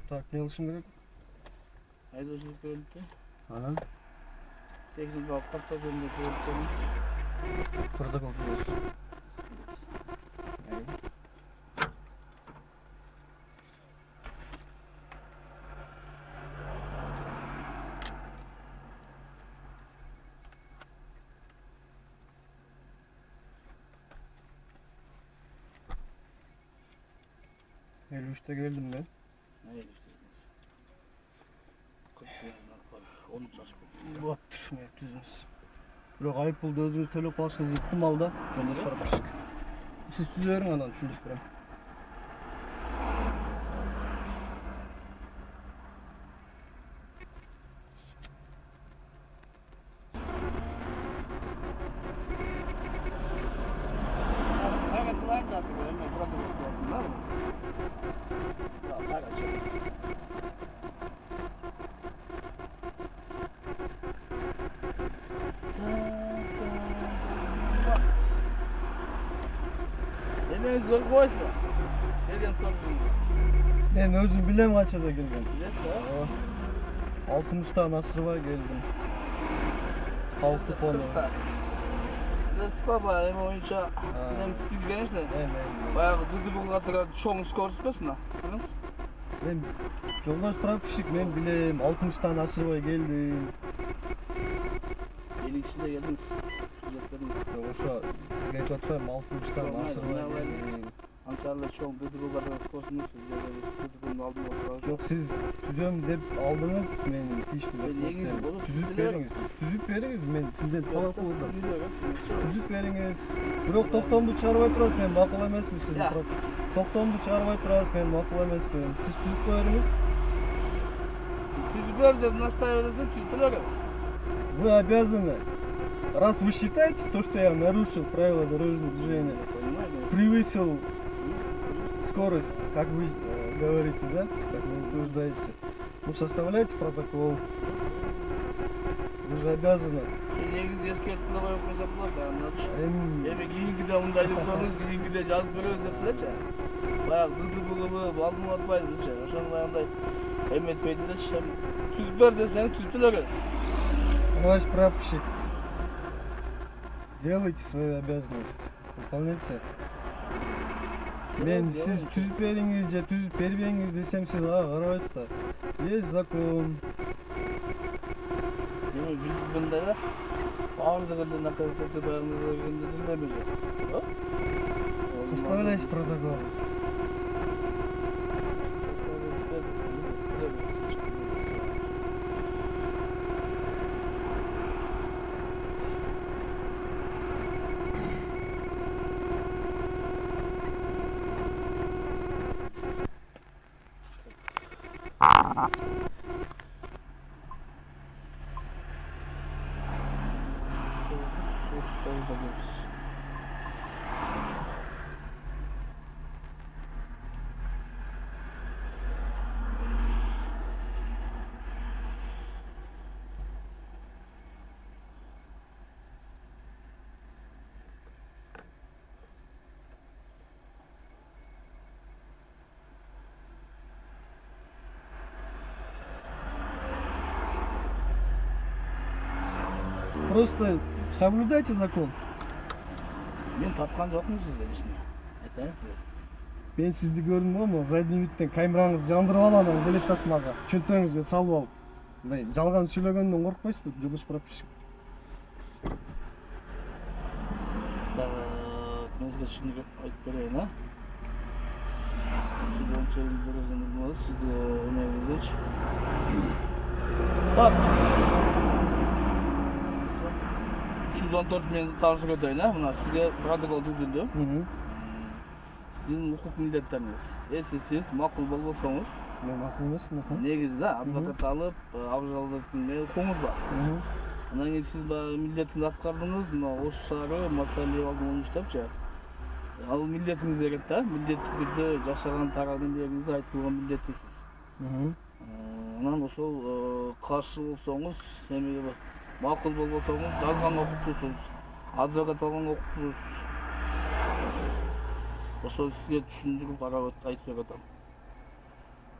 Так, не кылышым керек? Айдоочулук бөлүнүптү. Анан Техникалык каттоо жөнүндө бөлүнүптүрмүз. протокол түзөсүз. Elli üçte geldim ben. Hayır işte. 40 yaşından var. 13 yaş oldu. Battır, ne düzünüz. Bırak ayıp buldu, özünüz төлөп калышыңыз ыктымал да. Жолдош барбашык. Siz түзө бериң анан түшүндүрүп берем. Кайгачылар жазып, эме протокол кылдым да. Кайгачы. Эмеңиз көрүп коесузбу? Келген скоростун. Ben özüm bilem kaçada geldim. Билесиз да? 60'tan aşırıya geldim. 6 konu. Спаба, эми оюнча мен сиздики конечно. Баягы ДДБга турган чоң скорость эмес мына. Караңыз. Ben жолдош прапорщик, мен билем 60'tan aşırıya geldim. Элүү үчтө келдиңиз. Жетпедиңиз. Ошо сизге айтып атпаймынбы 60'tan aşırıya geldim. Анчалык чоң ДДБга турган скорость эмес. ДДБнын алдында турган Yok siz түзөм деп алдыңыз, мен тийиштүү деп негизи болот. түзүп бериңиз, мен сизден талап кылдым. Түзүп бериңиз. Бирок токтомду чыгарбай турасыз, мен макул эмесмин сиздин тарап. Токтомду чыгарбай турасыз, мен макул эмесмин. Сиз түзүп кое бериңиз. Түзүп бер деп настаивать түзүп беребиз. Вы обязаны, раз вы считаете то, что я нарушил правила дорожного движения, превысил скорость, как вы говорите, да, как вы утверждаете, ну составляйте протокол. Вы же обязаны. Негизи эскертип коюп койсо болот, анчы. Эми Эми кийинкиде мындай десеңиз, кийинкиде жазып беребиз деп элечи. Баягы ДДБга алдын атпайбызчы. Ошону баягындай эметпейт элечи. Түзүп бер десең түзүп беребиз. товарищ прапорщик, делайте свою обязанность, выполняйте. Мен сиз түзүп бериңиз же түзүп бербеңиз десем, сиз ага карабайсыз да. Есть закон. Эми биз мындай да баардык эле наказательный баягындай эмес. Составляйте протокол. Просто соблюдайте закон. Мен тапкан жокмун сизди ишни. Айтайынчы. Ben sizdi gördüm ama задний видтен камераңызды жандырып алып анан билет тасмага чөнтөгүңүзгө салып алып. Мындай жалган сүйлөгөндөн коркпойсузбу, жолдош прапорщик? Так, мен сизге чындык айтып берейин, а? Siz ölçeğiniz böyle olmalı, siz emeğiniz hiç. Tak. 314 men tanışık ödeyin, ha? Buna sizge protokol tüzüldü. Sizin hukuk milletleriniz. Siz makul bolbosoңуз, Ben makul emasmın. негизде адвокат алып, абжалдатууга укугуңуз бар. Анан кийин сиз милдетиңизди аткардыңыз, мына Ош шаары Масалиев алдында иштепчи. Ал милдетиңиз керек да, милдеттүү түрдө жашаган тарагдын эмгегиңизди айтууга милдеттүүсүз. Анан ошол каршы болсоңуз, эмеге макул болбосоңуз, жазган укуктуусуз, адвокат алган укуктуусуз. Ошол сизге түшүндүрүп карап айтып берип атам.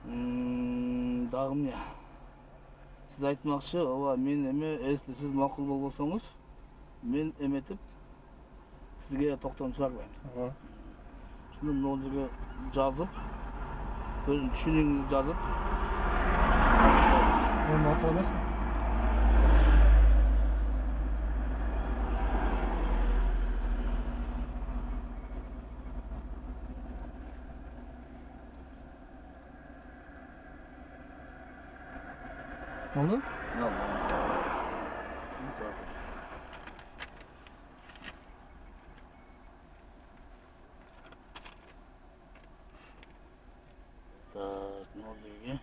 Дагы эмне? Сиз айтмакчы, ооба мен эме, если сиз макул болбосоңуз, мен эметип сизге токтом чыгарбайм. Ооба. Шуну могу жерге жазып, өзүнүн түшүнүгүңүздү жазып. Мен макул эмесмин. Oldu? Так, ne oldu ki?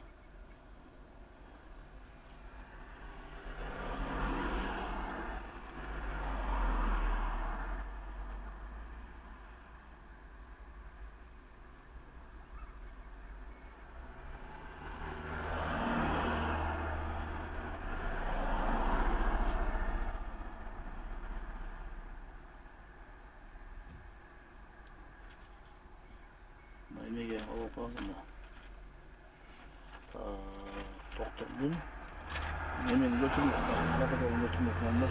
Emege olup kaldım da. Doktorun nemeni göçürmüyorsun. Protokolun göçürmüyorsun. Ondan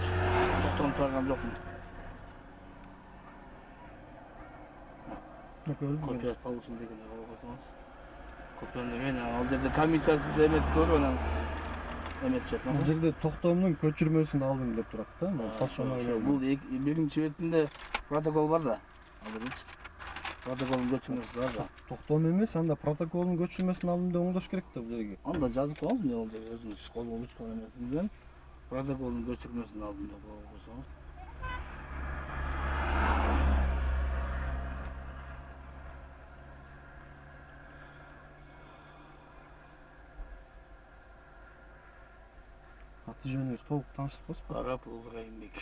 doktorun çağırgan yok mu? Bak öyle mi? Kopya alışın degene olursanız. Kopyanın degen yani al жерде комиссия sizde emet görüyor lan. Emet çek. Bu жерде токтомдун көчүрмөсүн алдым деп турат да. Паспортно Бул биринчи бетинде протокол бар да. Алырыч. Протоколдун көчүрмөсү бар да. Токтом эмес, анда протоколдун көчүрмөсүн алдым деп оңдош керек да бул жерге. Анда жазып коюңуз, эмне ол жерге өзүңүз кол болучкан эмесиңден протоколдун көчүрмөсүн алдым деп койсоңуз. Аты жөнүңүз толук тааныштырбайсызбы? Арап Ыбрайымбек.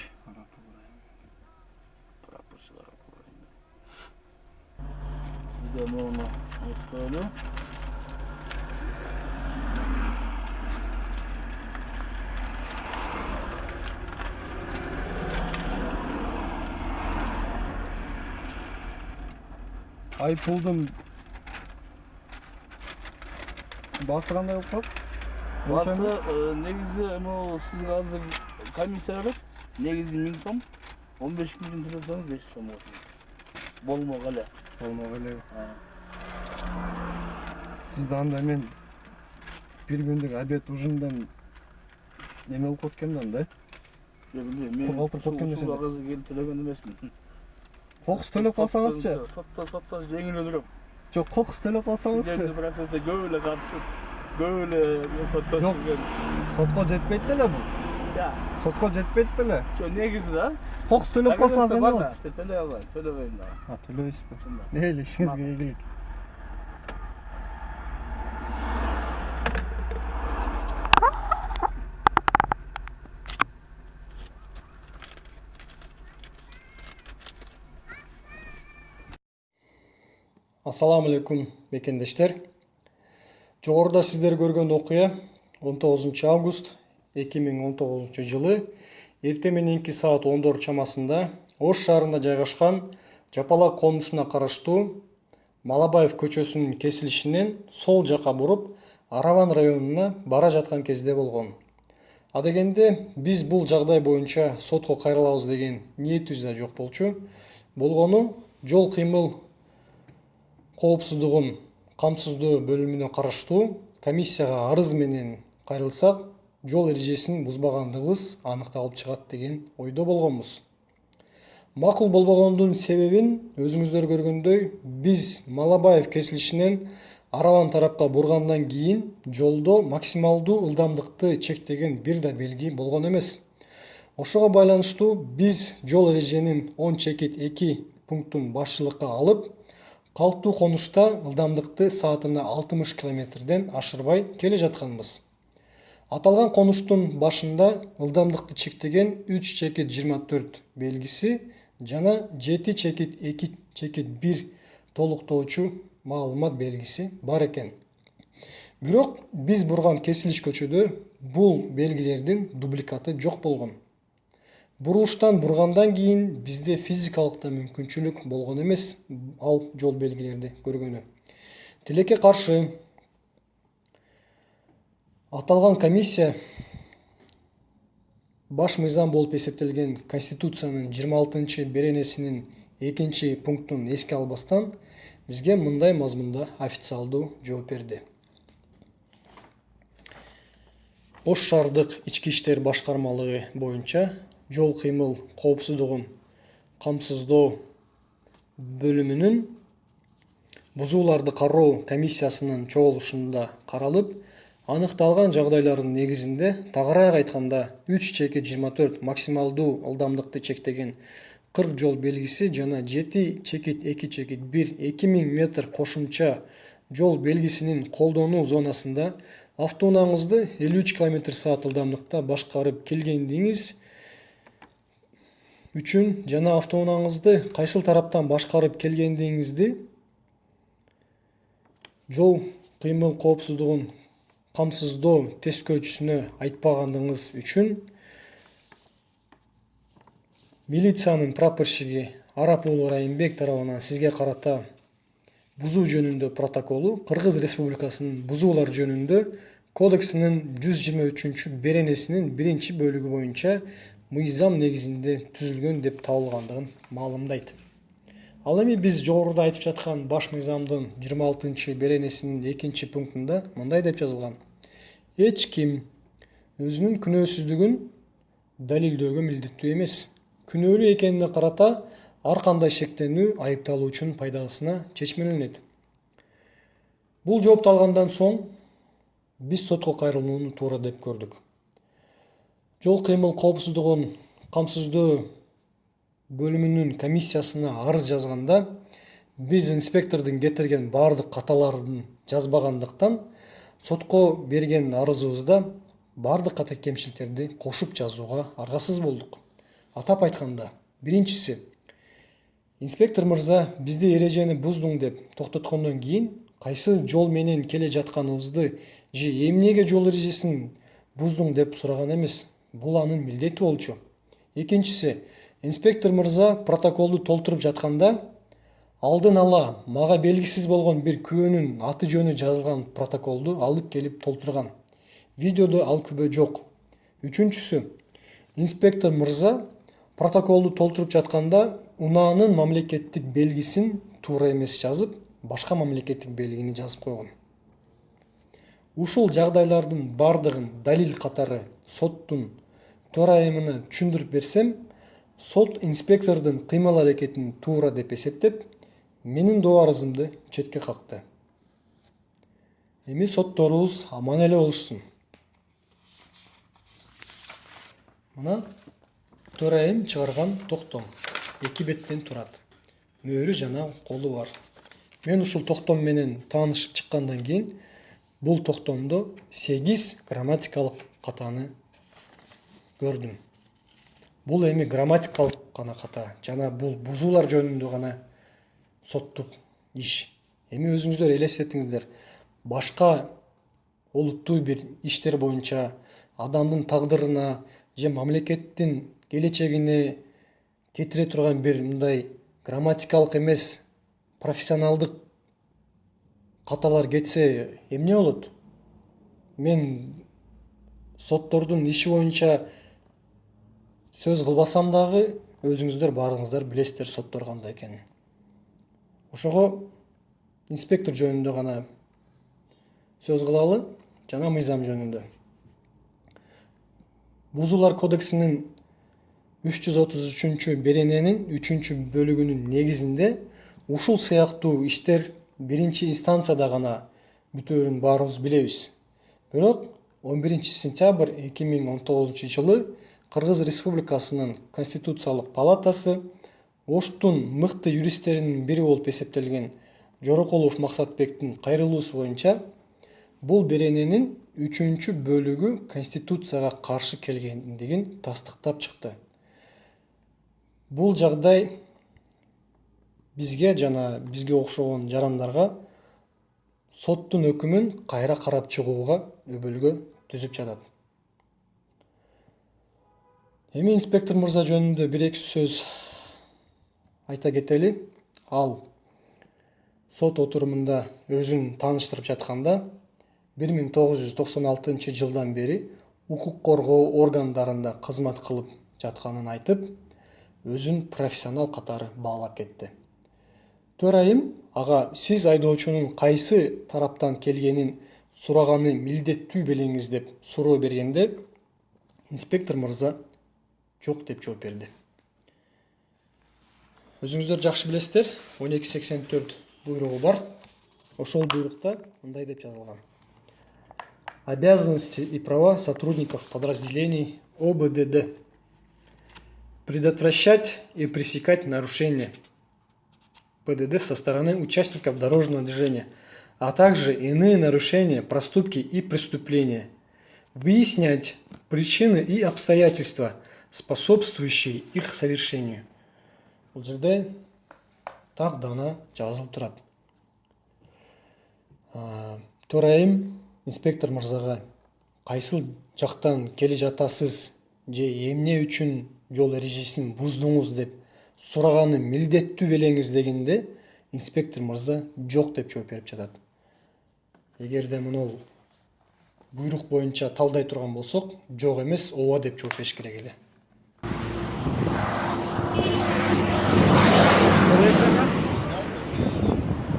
Прапорщик Арап Ыбрайымбек. Сизге моуну айтып коелу. Айыппулдун баасы кандай болуп калат? Басы негизи эме сизге азыр комиссия берет. Негизи 1000 сом. 15 күндүн төлөсөңүз 500 сом болот. Болмок эле. Болмок эле. Сизде анда мен бир күндүк обед ужиндан неме болуп кеткен анда? Мен келип төлөгөн эмесмин. Кокус төлөп калсаңызчы? Сотто жеңил өлүрөм. Жок, кокус төлөп калсаңызчы? Силердин процессте көп эле катышып, көп эле сотто жүргөн. Сотко жетпейт эле бул. Сотко жетпейт эле. Жо негизи да. Кокус төлөп калсаңыз эмне болот? Төлөй албайм, төлөбөйм да. Төлөбөйсүзбү? Мейли, ишиңизге ийгилик. Ассаламу алейкум бекендештер. Жогоруда сиздер көргөн окуя 19 август 2019 жылы эртең мененки саат 14 чамасында Ош шаарында жайгашкан Жапалак конушуна караштуу Малабаев көчөсүнүн кесилишинен сол жака буруп Араван районуна бара жаткан кезде болгон. Адегенде биз бул жагдай боюнча сотко кайрылабыз деген ниетибиз да жок болчу. Болгону жол кыймыл коопсуздугун камсыздоо бөлүмүнө караштуу комиссияга арыз менен кайрылсак, жол эрежесин бузбагандыгыбыз аныкталып чыгат деген ойдо болгонбуз. Макул болбогондун себебин өзүңүздөр көргөндөй, биз Малабаев кесилишинен Араван тарапка бургандан кийин жолдо максималдуу ылдамдыкты чектеген бир да белги болгон эмес. Ошого байланыштуу биз жол эреженин 10-2 пунктун башчылыкка алып, калктуу конушта ылдамдыкты саатына 60 км ашырбай келе жатканбыз. Аталган конуштун башында ылдамдыкты чектеген 3-24 белгиси жана 7-2-1 толуктоочу маалымат белгиси бар экен. Бирок биз бурган кесилиш көчөдө бул белгилердин дубликаты жок болгон. Бурулуштан бургандан кийин бизде физикалык да мүмкүнчүлүк болгон эмес ал жол белгилерди көргөнү. Тилекке каршы Аталган комиссия баш мыйзам болуп эсептелген Конституциянын 26 беренесинин 2 пунктун эске албастан бизге мындай мазмунда официалдуу жооп берди. Ош шаардык ички иштер башкармалыгы боюнча жол кыймыл коопсуздугун камсыздоо бөлүмүнүн бузууларды кароо комиссиясынын чогулушунда каралып, аныкталган жагдайлардын негизинде тагыраак айтканда 3/24 максималдуу ылдамдыкты чектеген 40 жол белгиси жана 7/2/1 2000 метр кошумча жол белгисинин колдонуу зонасында автоунааңызды 53 км/с ылдамдыкта башкарып келгендигиңиз үчүн жана автоунааңызды кайсыл тараптан башкарып келгендигиңизди жол кыймыл коопсуздугун камсыздоо тескөөчүсүнө айтпагандыгыңыз үчүн милициянын прапорщиги Арапулу Райымбек тарабынан сизге карата бузуу жөнүндө протоколу Кыргыз Республикасынын бузуулар жөнүндө кодексинин 123 беренесинин 1 бөлүгү боюнча мыйзам негизинде түзүлгөн деп табылгандыгын маалымдайт. Ал эми биз жогоруда айтып жаткан баш мыйзамдын 26 беренесинин 2 пунктунда мындай деп жазылган: эч ким өзүнүн күнөөсүздүгүн далилдөөгө милдеттүү эмес. Күнөөлүү экенине карата ар кандай шектенүү айыпталуучунун пайдасына чечмеленет. Бул жоопту алгандан соң биз сотко кайрылууну туура деп көрдүк. Жол кыймыл коопсуздугун камсыздоо бөлүмүнүн комиссиясына арыз жазганда биз инспектордун кетирген баардык каталарын жазбагандыктан сотко берген арызыбызда баардык ката кемчиликтерди кошуп жазууга аргасыз болдук. Атап айтканда, биринчиси, инспектор мырза бизди эрежени буздуң деп токтоткондон кийин кайсы жол менен келе жатканыбызды же эмнеге жол эрежесин буздуң деп сураган эмес. Бул анын милдети болчу. Экинчиси, инспектор мырза протоколду толтуруп жатканда алдын ала мага белгисиз болгон бир күбөнүн аты жөнү жазылган протоколду алып келип толтурган. Видеодо ал күбө жок. Үчүнчүсү, инспектор мырза протоколду толтуруп жатканда унаанын мамлекеттик белгисин туура эмес жазып, башка мамлекеттик белгини жазып койгон. Ушул жагдайлардын бардыгын далил катары соттун төрайымына түшүндүрүп берсем, сот инспектордун кыймыл аракетин туура деп эсептеп, менин доо арызымды четке какты. Эми сотторубуз аман эле болушсун. Мына төрайым чыгарган токтом 2 беттен турат. Мөөрү жана колу бар. Мен ушул токтом менен таанышып чыккандан кийин бул токтомдо 8 грамматикалык катаны көрдүм. Бул эми грамматикалык гана ката жана бул бузуулар жөнүндө гана соттук иш. Эми өзүңүздөр элестетиңиздер, башка олуттуу бир иштер боюнча адамдын тагдырына же мамлекеттин келечегине кетире турган бир мындай грамматикалык эмес профессионалдык каталар кетсе эмне болот? Мен соттордун иши боюнча сөз кылбасам дагы өзүңүздөр баарыңыздар билесиздер соттор кандай экенин. Ошого инспектор жөнүндө гана сөз кылалы жана мыйзам жөнүндө. Бузуулар кодексинин 333 берененин 3 бөлүгүнүн негизинде ушул сыяктуу иштер биринчи инстанцияда гана бүтөөрүн баарыбыз билебиз. Бирок 11 сентябрь 2019 жылы Кыргыз Республикасынын Конституциялык палатасы Оштун мыкты юристтеринин бири болуп эсептелген Жороколов Максатбектин кайрылуусу боюнча бул берененин 3 бөлүгү Конституцияга каршы келгендигин тастыктап чыкты. Бул жагдай бизге жана бизге окшогон жарандарга соттун өкүмүн кайра карап чыгууга өбөлгө түзүп жатат. Эми инспектор мырза жөнүндө 1-2 сөз айта кетели. Ал сот отурумунда өзүн тааныштырып жатканда 1996 жылдан бери укук коргоо органдарында кызмат кылып жатканын айтып, өзүн профессионал катары баалап кетти. Төрайым ага сиз айдоочунун кайсы тараптан келгенин сураганы милдеттүү белеңиз деп суроо бергенде, инспектор мырза жок деп жооп берди. Өзүңүздөр жакшы билесиздер, 1284 буйругу бар. Ошол буйрукта мындай деп жазылган: обязанности и права сотрудников подразделений ОБДД предотвращать и пресекать нарушения ПДД со стороны участников дорожного движения, а также иные нарушения, проступки и преступления, выяснять причины и обстоятельства, способствующие их совершению. Бул жерде так дана жазылып турат. Төрайым инспектор мырзага кайсыл жактан келе жатасыз же эмне үчүн жол эрежесин буздуңуз деп сураганы милдеттүү белеңиз дегенде, инспектор мырза жок деп жооп берип жатат. Эгерде мынул буйрук боюнча талдай турган болсок, жок эмес, ооба деп жооп бериш керек эле.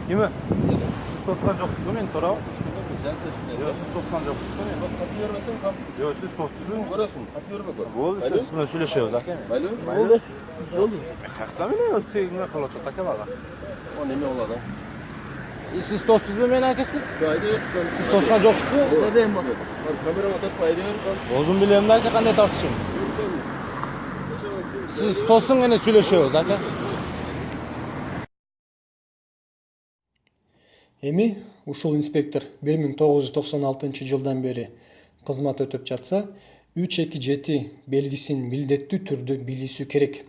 Кими? Siz tosgan joksuz men to'rab. Yo'q, siz tosgan joksuz men. Qatı vermesen kam. Yo'q, siz to'sdingiz. Görüyorsun. Qatı verme gör. Bo'ldi, siz bilan сөйлөшөбүз aka. Mayli. Oldu. Haqda meni o'zingizga qilyapti aka bala. O neme oladu? Siz tosdunuzmu men aka siz? Payda yok. Siz tosgan joksuzmu? Dedem bak. Kamera atıp payda yok. O'zim bilemdi aka qanday tortishim. Siz tosdun meni söylöşüyoruz aka. Эми ушул инспектор 1996 жылдан бери кызмат өтөп жатса, 327 белгисин милдеттүү түрдө билүүсү керек.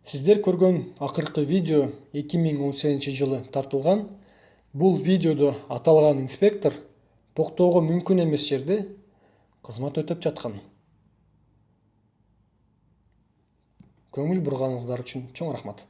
Сиздер көргөн акыркы видео 2018 жылы тартылган. Бул видеодо аталган инспектор токтоого мүмкүн эмес жерде кызмат өтөп жаткан. Көңүл бурганыңыздар үчүн чоң рахмат.